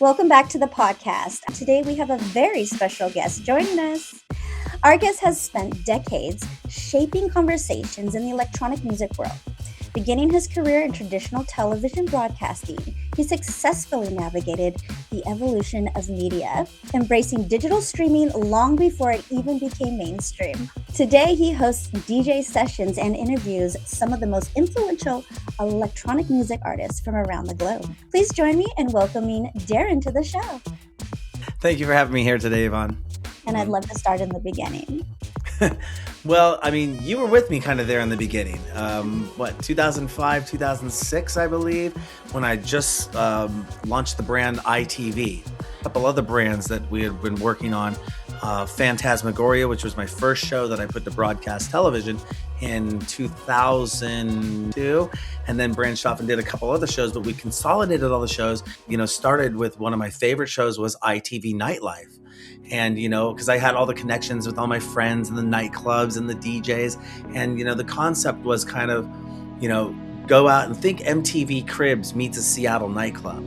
Welcome back to the podcast. Today we have a very special guest joining us. Our guest has spent decades shaping conversations in the electronic music world. Beginning his career in traditional television broadcasting, he successfully navigated the evolution of media, embracing digital streaming long before it even became mainstream. Today, he hosts DJ sessions and interviews some of the most influential electronic music artists from around the globe. Please join me in welcoming Darran to the show. Thank you for having me here today, Yvonne. And I'd love to start in the beginning. Well, I mean, you were with me kind of there in the beginning. 2005, 2006, I believe, when I just launched the brand ITV. A couple other brands that we had been working on. Phantasmagoria, which was my first show that I put to broadcast television in 2002, and then branched off and did a couple other shows, but we consolidated all the shows. Started with one of my favorite shows was ITV Nightlife. And, because I had all the connections with all my friends and the nightclubs and the DJs. And, the concept was kind of, go out and think MTV Cribs meets a Seattle nightclub.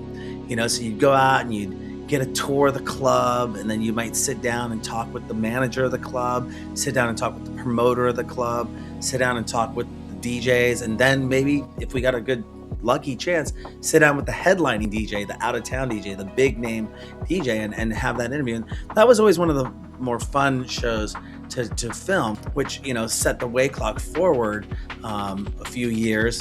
So you'd go out and you'd get a tour of the club, and then you might sit down and talk with the manager of the club, sit down and talk with the promoter of the club, sit down and talk with the DJs. And then maybe if we got a good lucky chance, sit down with the headlining DJ, the out-of-town DJ, the big name DJ, and have that interview. And that was always one of the more fun shows to film, which set the way clock forward a few years.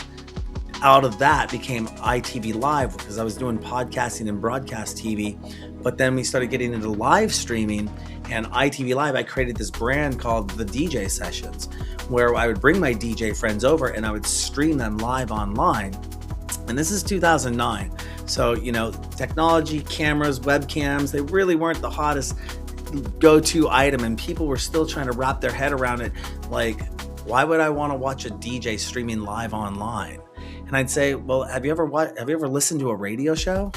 Out of that became ITV Live, because I was doing podcasting and broadcast TV. But then we started getting into live streaming, and ITV Live, I created this brand called the DJ Sessions, where I would bring my DJ friends over and I would stream them live online. And this is 2009. So, technology, cameras, webcams, they really weren't the hottest go-to item. And people were still trying to wrap their head around it. Like, why would I want to watch a DJ streaming live online? And I'd say, well, have you ever listened to a radio show?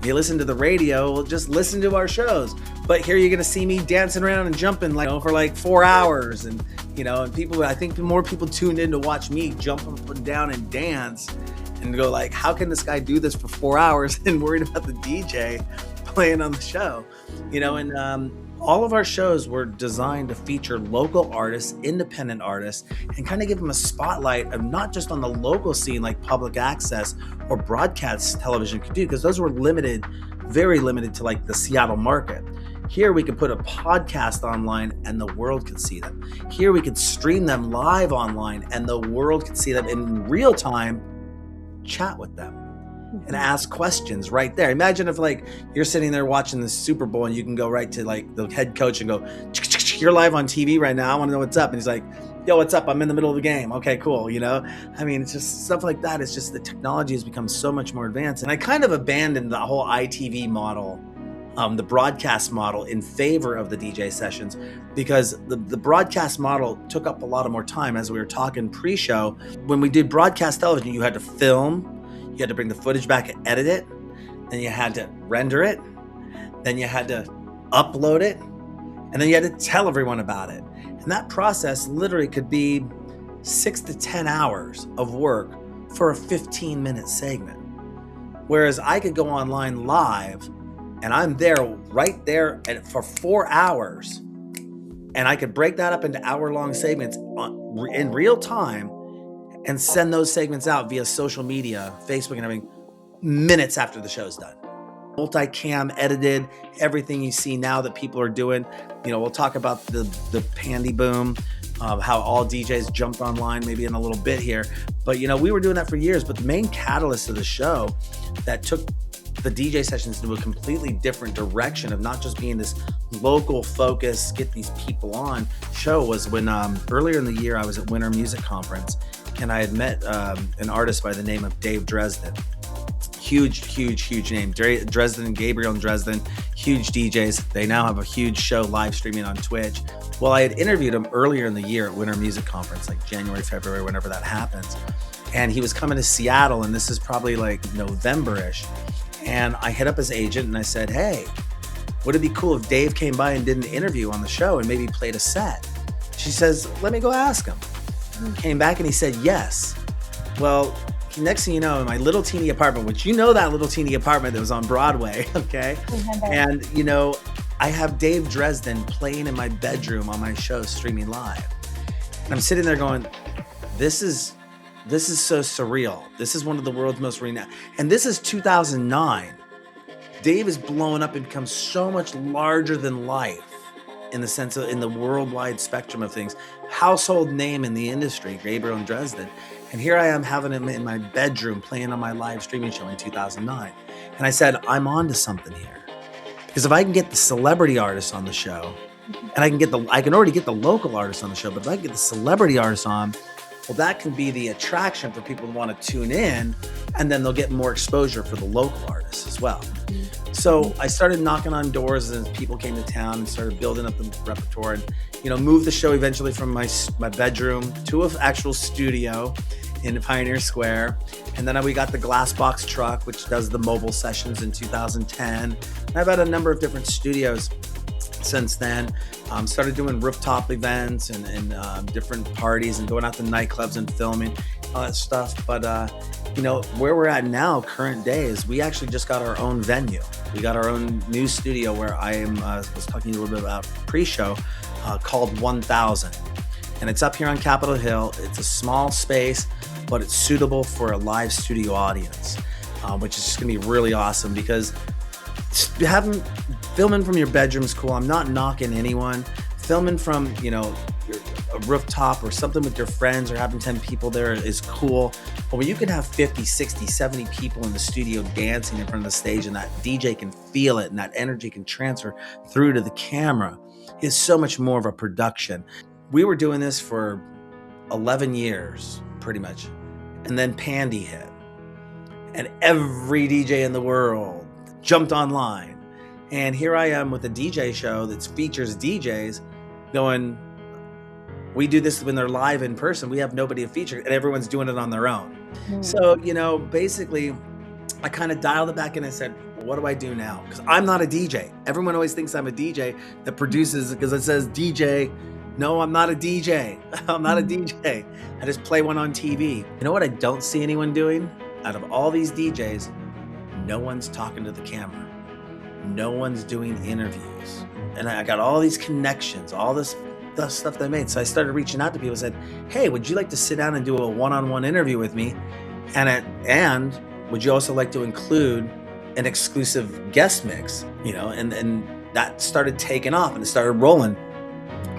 You listen to the radio, well, just listen to our shows. But here you're going to see me dancing around and jumping for 4 hours. And, and people, I think more people tuned in to watch me jump up and down and dance and go like, how can this guy do this for 4 hours and worried about the DJ playing on the show? And all of our shows were designed to feature local artists, independent artists, and kind of give them a spotlight of not just on the local scene like public access or broadcast television could do, because those were limited, very limited to like the Seattle market. Here we could put a podcast online and the world could see them. Here we could stream them live online and the world could see them in real time, chat with them and ask questions right there. Imagine if you're sitting there watching the Super Bowl and you can go right to the head coach and go, you're live on TV right now, I want to know what's up. And he's like, yo, what's up? I'm in the middle of the game. Okay, cool. I mean, it's just stuff like that. It's just the technology has become so much more advanced. And I kind of abandoned the whole ITV model, the broadcast model, in favor of the DJ sessions, because the broadcast model took up a lot of more time. As we were talking pre-show, when we did broadcast television, you had to film, you had to bring the footage back and edit it, then you had to render it, then you had to upload it, and then you had to tell everyone about it. And that process literally could be 6 to 10 hours of work for a 15-minute segment. Whereas I could go online live and I'm there right there for 4 hours, and I could break that up into hour-long segments in real time and send those segments out via social media, Facebook and everything, minutes after the show's done. Multicam edited, everything you see now that people are doing. We'll talk about the pandy boom, how all DJs jumped online maybe in a little bit here. But, we were doing that for years. But the main catalyst of the show that took the DJ sessions into a completely different direction of not just being this local focus, get these people on show was when earlier in the year I was at Winter Music Conference, and I had met an artist by the name of Dave Dresden. Huge name. Dresden and Gabriel and Dresden, huge DJs. They now have a huge show live streaming on Twitch. Well, I had interviewed him earlier in the year at Winter Music Conference, like January, February, whenever that happens. And he was coming to Seattle, and this is probably like November-ish. And I hit up his agent and I said, hey, would it be cool if Dave came by and did an interview on the show and maybe played a set? She says, let me go ask him. Came back and he said yes. Well, next thing you know, in my little teeny apartment, which that little teeny apartment that was on Broadway, okay? Remember. And, I have Dave Dresden playing in my bedroom on my show, streaming live. And I'm sitting there going, this is so surreal. This is one of the world's most renowned. And this is 2009. Dave is blowing up and becomes so much larger than life in the sense of in the worldwide spectrum of things. Household name in the industry, Gabriel and Dresden. And here I am having him in my bedroom playing on my live streaming show in 2009. And I said, I'm on to something here. Because if I can get the celebrity artists on the show, and I can already get the local artists on the show, but if I can get the celebrity artists on, well, that can be the attraction for people to want to tune in, and then they'll get more exposure for the local artists as well. So I started knocking on doors as people came to town and started building up the repertoire, and moved the show eventually from my bedroom to an actual studio in Pioneer Square. And then we got the glass box truck, which does the mobile sessions in 2010. And I've had a number of different studios since then. Started doing rooftop events and different parties and going out to nightclubs and filming, all that stuff. But, where we're at now, current day, is we actually just got our own venue. We got our own new studio where I was talking a little bit about pre-show, called 1000. And it's up here on Capitol Hill. It's a small space, but it's suitable for a live studio audience, which is just gonna be really awesome because filming from your bedroom is cool. I'm not knocking anyone. Filming from, a rooftop or something with your friends or having 10 people there is cool. But when you can have 50, 60, 70 people in the studio dancing in front of the stage and that DJ can feel it and that energy can transfer through to the camera, it's so much more of a production. We were doing this for 11 years, pretty much. And then Pandy hit. And every DJ in the world jumped online. And here I am with a DJ show that features DJs going, we do this when they're live in person. We have nobody to feature, and everyone's doing it on their own. So, basically, I kind of dialed it back in and said, well, what do I do now? Because I'm not a DJ. Everyone always thinks I'm a DJ that produces because it says DJ. No, I'm not a DJ. I'm not a DJ. I just play one on TV. You know what I don't see anyone doing? Out of all these DJs, no one's talking to the camera. No one's doing interviews. And I got all these connections, all this stuff that I made. So I started reaching out to people and said, hey, would you like to sit down and do a one-on-one interview with me? And would you also like to include an exclusive guest mix? And that started taking off and it started rolling.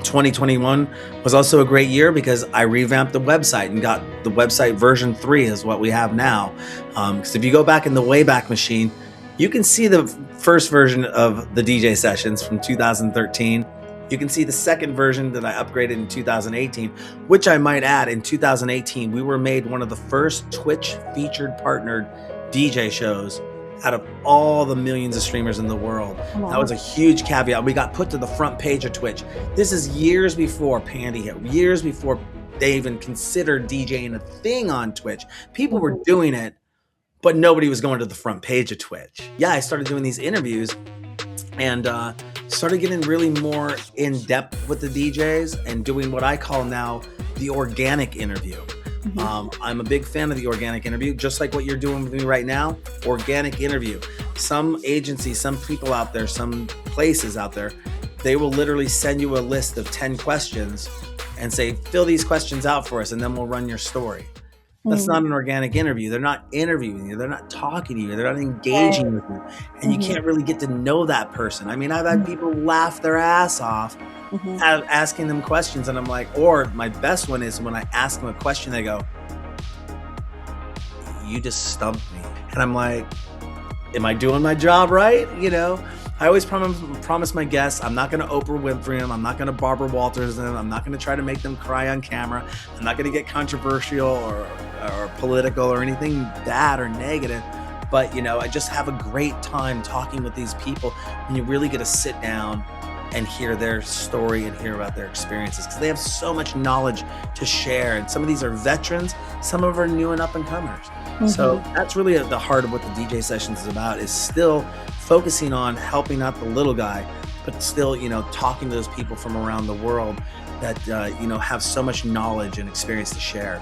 2021 was also a great year because I revamped the website and got the website version 3 is what we have now. Because if you go back in the Wayback Machine, you can see the first version of the DJ sessions from 2013. You can see the second version that I upgraded in 2018, which I might add in 2018, we were made one of the first Twitch featured partnered DJ shows out of all the millions of streamers in the world. Wow. That was a huge caveat. We got put to the front page of Twitch. This is years before Pandy hit, years before they even considered DJing a thing on Twitch. People were doing it, but nobody was going to the front page of Twitch. Yeah, I started doing these interviews and started getting really more in depth with the DJs and doing what I call now the organic interview. I'm a big fan of the organic interview, just like what you're doing with me right now. Organic interview. Some agencies, some people out there, some places out there, they will literally send you a list of 10 questions and say, fill these questions out for us, and then we'll run your story. That's not an organic interview. They're not interviewing you. They're not talking to you. They're not engaging with you. And you can't really get to know that person. I mean, I've had people laugh their ass off asking them questions. And I'm like, or my best one is when I ask them a question, they go, you just stumped me. And I'm like, am I doing my job right? I always promise my guests, I'm not going to Oprah Winfrey them. I'm not going to Barbara Walters them. I'm not going to try to make them cry on camera. I'm not going to get controversial or political or anything bad or negative. But, I just have a great time talking with these people when you really get to sit down and hear their story and hear about their experiences because they have so much knowledge to share. And some of these are veterans, some of them are new and up and comers. So that's really at the heart of what the DJ sessions is about, is still focusing on helping out the little guy, but still, talking to those people from around the world that, have so much knowledge and experience to share.